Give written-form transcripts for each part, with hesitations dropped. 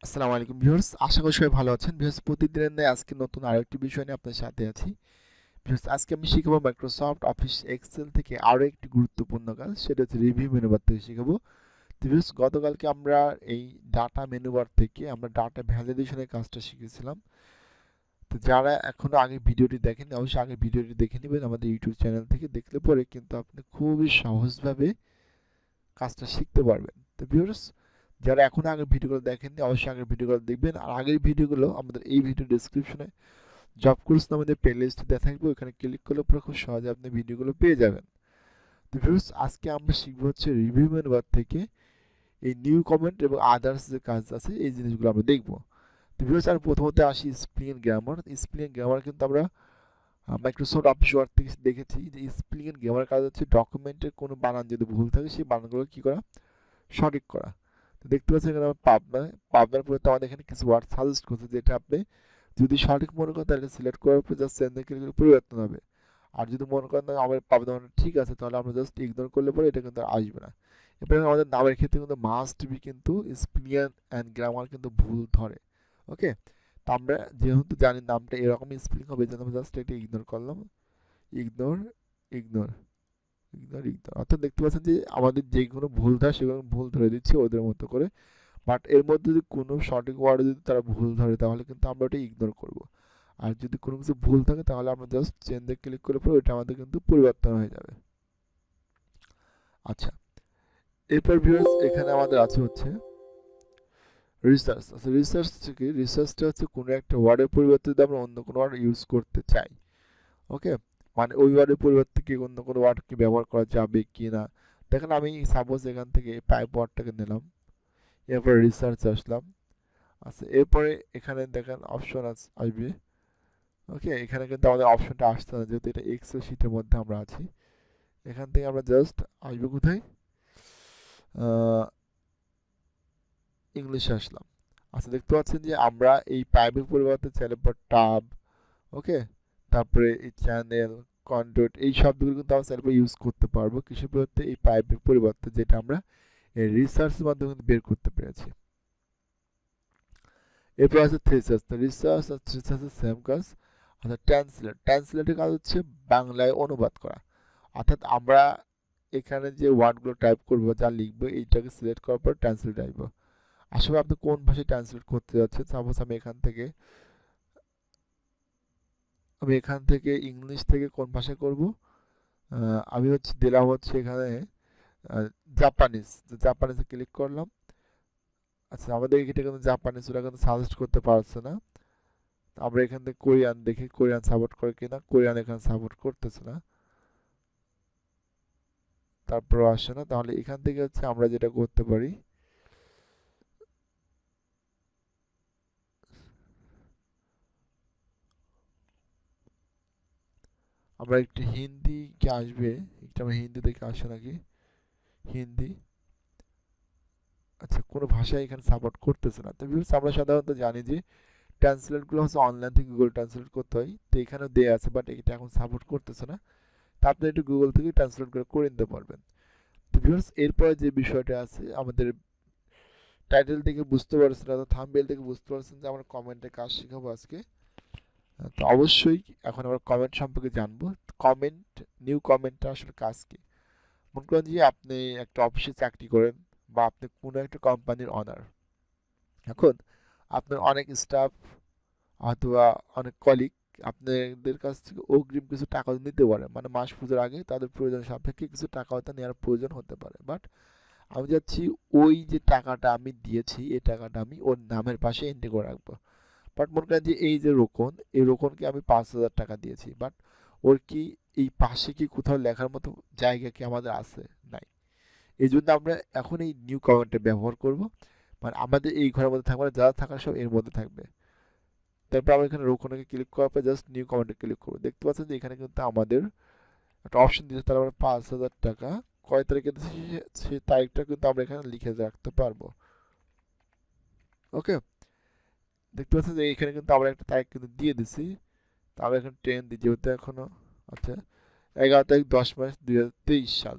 আসসালামু আলাইকুম ভিউয়ার্স, আশা করি সবাই ভালো আছেন। ভিউয়ার্স, প্রতিদিনের ন্যায় আজকে নতুন আরেকটি বিষয় নিয়ে আপনার সাথে আছি। ভিউয়ার্স, আজকে আমি শিখাবো মাইক্রোসফট অফিস এক্সেল থেকে আরো একটি গুরুত্বপূর্ণ কাজ, সেটা হচ্ছে রিভিউ মেনু বার থেকে শিখাবো। তো ভিউয়ার্স, গতকালকে আমরা এই ডাটা মেনু বার থেকে আমরা ডাটা ভ্যালিডেশনের কাজটা শিখেছিলাম। তো যারা এখনো আগে ভিডিওটি দেখেননি, অবশ্যই আগে ভিডিওটি দেখে নেবেন আমাদের ইউটিউব চ্যানেল থেকে। দেখলে পরে কিন্তু আপনি খুবই সহজভাবে কাজটা শিখতে পারবেন। তো ভিউয়ার্স, যারা এখনো আগের ভিডিওগুলো দেখেননি, অবশ্যই আগের ভিডিওগুলো দেখবেন। আর আগের ভিডিওগুলো আমাদের এই ভিডিও ডেসক্রিপশনে জব কোর্স নামে যে প্লেলিস্ট দেওয়া থাকবে, ওখানে ক্লিক করলে পরে খুব সহজে আপনি ভিডিওগুলো পেয়ে যাবেন। তো ভিউয়ার্স, আজকে আমরা শিখবো হচ্ছে রিভিউ মেনু বার থেকে এই নিউ কমেন্ট এবং আদার্স যে কাজ আছে এই জিনিসগুলো আমরা দেখবো। তো ভিউয়ার্স, আমি প্রথমত আসি স্প্লিং গ্রামার। স্প্লিং গ্রামার কিন্তু আমরা মাইক্রোসফট অফিস ওয়ার্ড থেকে দেখেছি যে স্প্লিং গ্রামার কাজ হচ্ছে ডকুমেন্টের কোনো বানান যদি ভুল থাকে সেই বানানগুলো কি করা, সঠিক করা। তো দেখতে পাচ্ছেন এখানে আমার পাবনার পরে তো আমাদের এখানে কিছু ওয়ার্ড সাজেস্ট করছে, যেটা আপনি যদি সঠিক মনে করেন তাহলে সিলেক্ট করার পর জাস্ট সেন্ড ক্লিক পরিবর্তন হবে। আর যদি মনে করেন না আমার পাবনা মানে ঠিক আছে, তাহলে আমরা জাস্ট ইগনোর করলে পরে এটা কিন্তু আর আসবে না। এরপরে আমাদের নামের ক্ষেত্রে কিন্তু মাস্ট বি কিন্তু স্পেলিং অ্যান্ড গ্রামার কিন্তু ভুল ধরে। ওকে, তো আমরা যেহেতু জানি নামটা এরকমই স্পেলিং হবে, এই জন্য আমরা জাস্ট এটা ইগনোর করলাম। Ignore, ignore, ignore, ignore. অর্থাৎ দেখতে পাচ্ছেন যে আমাদের যেগুলো ভুল ধরে সেগুলো ভুল ধরে দিচ্ছি ওদের মতো করে। বাট এর মধ্যে যদি কোনো সঠিক ওয়ার্ড যদি তারা ভুল ধরে তাহলে কিন্তু আমরা ওটা ইগনোর করব। আর যদি কোনো কিছু ভুল থাকে তাহলে আমরা জাস্ট চেঞ্জে ক্লিক করে পরে ওইটা আমাদের কিন্তু পরিবর্তন হয়ে যাবে। আচ্ছা, এরপর ভিউয়ার্স এখানে আমাদের আছে হচ্ছে রিসার্চ। আচ্ছা, রিসার্চ থেকে রিসার্চটা হচ্ছে কোনো একটা ওয়ার্ডের পরিবর্তে যদি আমরা অন্য কোনো ওয়ার্ড ইউজ করতে চাই। ওকে, মানে ওই ওয়ার্ডের পরিবর্তে কি অন্য কোনো ওয়ার্ড কি ব্যবহার করা যাবে কি না। দেখেন আমি সাপোজ এখান থেকে পাইপ ওয়ার্ডটাকে নিলাম, এরপর রিসার্চ আসলাম। আচ্ছা, এরপরে এখানে দেখেন অপশন আসবে। ওকে, এখানে কিন্তু আমাদের অপশনটা আসছে না, যেহেতু এটা এক্সেল শিটের মধ্যে আমরা আছি। এখান থেকে আমরা জাস্ট আসবো কোথায়, ইংলিশে আসলাম। আচ্ছা, দেখতে পাচ্ছেন যে আমরা এই পাইপের পরিবর্তে চাইলে পর টাব, ওকে, তারপরে এই চ্যানেল, কন্ডুইট এই শব্দগুলো কিন্তু আমরা চাইলে ইউজ করতে পারবো কিসের পরিবর্তে, এই পাইপের পরিবর্তে, যেটা আমরা এই রিসার্চের মাধ্যমে কিন্তু বের করতে পেরেছি। এরপর আছে থিসাস। তো রিসার্চ আর থিসাসের সেম কাজ। আচ্ছা, ট্রান্সলেট। ট্রান্সলেটের কাজ হচ্ছে বাংলায় অনুবাদ করা। অর্থাৎ আমরা এখানে যে ওয়ার্ডগুলো টাইপ করবো, যা লিখবো, এইটাকে সিলেক্ট করার পর ট্রান্সলেট আসবো। আসলে আপনি কোন ভাষায় ট্রান্সলেট করতে যাচ্ছেন, সাপোজ আমি এখান থেকে ইংলিশ থেকে কোন ভাষায় করব, আমি হচ্ছে দিলাম হচ্ছে এখানে জাপানিজ। জাপানিজে ক্লিক করলাম। আচ্ছা, আমাদের এটা কিন্তু জাপানিজ ওরা কিন্তু সাজেস্ট করতে পারছে না। আমরা এখান থেকে কোরিয়ান দেখি, কোরিয়ান সাপোর্ট করে কিনা। কোরিয়ান এখানে সাপোর্ট করতেছে না, তারপরও আসে না। তাহলে এখান থেকে হচ্ছে আমরা যেটা করতে পারি, আমরা একটু হিন্দি কি আসবে, একটু আমরা হিন্দি দেখে আসে নাকি, হিন্দি। আচ্ছা, কোনো ভাষা এখানে সাপোর্ট করতেছে না। তো ভিউয়ার্স, আমরা সাধারণত জানি যে ট্রান্সলেট গুলো হচ্ছে অনলাইন থেকে গুগল ট্রান্সলেট করতে হয়। তো এখানেও দেয়া আছে, বাট এটা এখন সাপোর্ট করতেছে না। তা আপনি একটু গুগল থেকে ট্রান্সলেট করে নিতে পারবেন। তো ভিউয়ার্স, এরপরে যে বিষয়টা আছে আমাদের টাইটেল থেকে বুঝতে পারছেন অর্থাৎ থাম্বনেল থেকে বুঝতে পারছেন যে আমরা কমেন্টে কাজ শিখাবো আজকে। তো অবশ্যই এখন আমরা কমেন্ট সম্পর্কে জানবো। কমেন্ট, নিউ কমেন্টটা আসলে কাজ কি। মনে করেন যে আপনি একটা অফিসে চাকরি করেন বা আপনি কোনো একটা কোম্পানির অনার। এখন আপনার অনেক স্টাফ অথবা অনেক কলিগ আপনাদের কাছ থেকে অগ্রিম কিছু টাকা নিতে পারে, মানে মাস পুজোর আগে তাদের প্রয়োজন সাপেক্ষে কিছু টাকা হয়তো নেওয়ার প্রয়োজন হতে পারে। বাট আমি চাচ্ছি ওই যে টাকাটা আমি দিয়েছি এই টাকাটা আমি ওর নামের পাশে এন্ট্রি করে রাখবো। বাট মনে করেন যে এই যে রোকন, এই রোকনকে আমি 5,000 টাকা দিয়েছি, বাট ওর কি এই পাশে কি কোথাও লেখার মতো জায়গা কি আমাদের আছে? নাই। এই জন্য আমরা এখন এই নিউ কমেন্টটা ব্যবহার করব। মানে আমাদের এই ঘরের মধ্যে থাকবে না, যা থাকার সব এর মধ্যে থাকবে। তারপর আমরা এখানে রোকনকে ক্লিক করার পর জাস্ট নিউ কমেন্টে ক্লিক করবো। দেখতে পাচ্ছেন যে এখানে কিন্তু আমাদের একটা অপশন দিয়েছে, তাহলে আমরা 5,000 টাকা কয় তারিখে দিয়েছি সেই তারিখটা কিন্তু আমরা এখানে লিখে রাখতে পারবো। ওকে, দেখতে পাচ্ছেন যে এখানে কিন্তু আমরা একটা তারিখ কিন্তু দিয়ে দিছি। তা আমরা এখানে 10 দিই যেহেতু এখনো। আচ্ছা, 11 তারিখ 10 মাস 2023 সাল।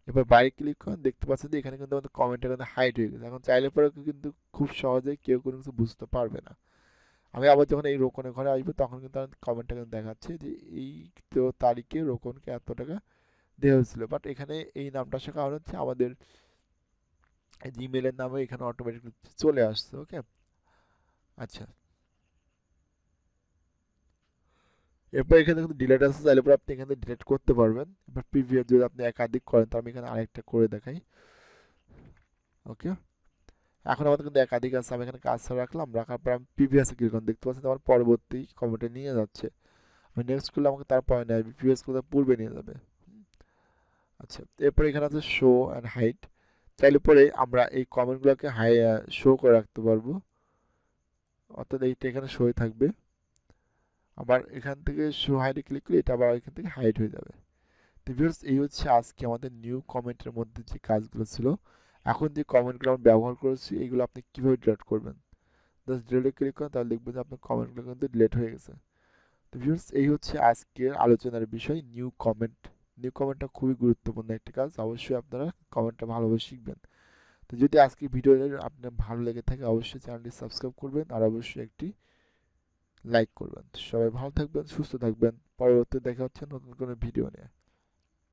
এবার বাইরে ক্লিক করেন, দেখতে পাচ্ছেন যে এখানে কিন্তু আমাদের কমেন্টটা কিন্তু হাইড হয়ে গেছে। এখন চাইলে পরে কিন্তু খুব সহজে কেউ কোনো কিছু বুঝতে পারবে না। আমি আবার যখন এই রোকনের ঘরে আসবো তখন কিন্তু আমার কমেন্টটা কিন্তু দেখাচ্ছে যে এই তো তারিখে রোকনকে এত টাকা দেওয়া হয়েছিল, বাট এখানে এই নামটা আসার কারণ হচ্ছে আমাদের জিমেলের নামে এখানে অটোমেটিকলি চলে আসছে। ওকে, আচ্ছা, এরপর এখানে কিন্তু ডিলেট আছে, চাইলে পরে আপনি এখানে ডিলেট করতে পারবেন। এবার প্রিভিয়াস যদি আপনি একাধিক করেন, তো আমি এখানে আরেকটা করে দেখাই। ওকে, এখন আমাদের কিন্তু একাধিক আছে, আমি এখানে কাজ রাখলাম, রাখার পর আমি প্রিভিয়াসে ক্লিক করলাম, দেখতে পাচ্ছেন আমার পরবর্তী কমেন্টে নিয়ে যাচ্ছে। আমি নেক্সট করলে আমাকে তারপরে নেয়, প্রিভিয়াস করলে পূর্বে নিয়ে যাবে। আচ্ছা, এরপরে এখানে আছে শো অ্যান্ড হাইড, চাইলে পরে আমরা এই কমেন্টগুলোকে শো করে রাখতে পারবো, অর্থাৎ এইটা এখানে শোই থাকবে। আবার এখান থেকে শো হাইডে ক্লিক করলে এটা আবার এখান থেকে হাইড হয়ে যাবে। তো ভিউয়ার্স, এই হচ্ছে আজকে আমাদের নিউ কমেন্টের মধ্যে যে কাজগুলো ছিল। এখন যে কমেন্টগুলো আমরা ব্যবহার করেছি এগুলো আপনি কীভাবে ডিলিট করবেন, জাস্ট ডিলিটে ক্লিক করেন, তাহলে দেখবেন যে আপনার কমেন্টগুলো কিন্তু ডিলিট হয়ে গেছে। তো ভিউয়ার্স, এই হচ্ছে আজকের আলোচনার বিষয়, নিউ কমেন্ট। নিউ কমেন্টটা খুবই গুরুত্বপূর্ণ একটি কাজ, অবশ্যই আপনারা কমেন্টটা ভালোভাবে শিখবেন। তো যদি আজকে ভিডিওটা আপনার ভালো লেগে থাকে অবশ্যই চ্যানেলটি সাবস্ক্রাইব করবেন আর অবশ্যই একটি লাইক করবেন। সবাই ভালো থাকবেন, সুস্থ থাকবেন, পরবর্তী দেখা হচ্ছে নতুন কোনো ভিডিও নিয়ে।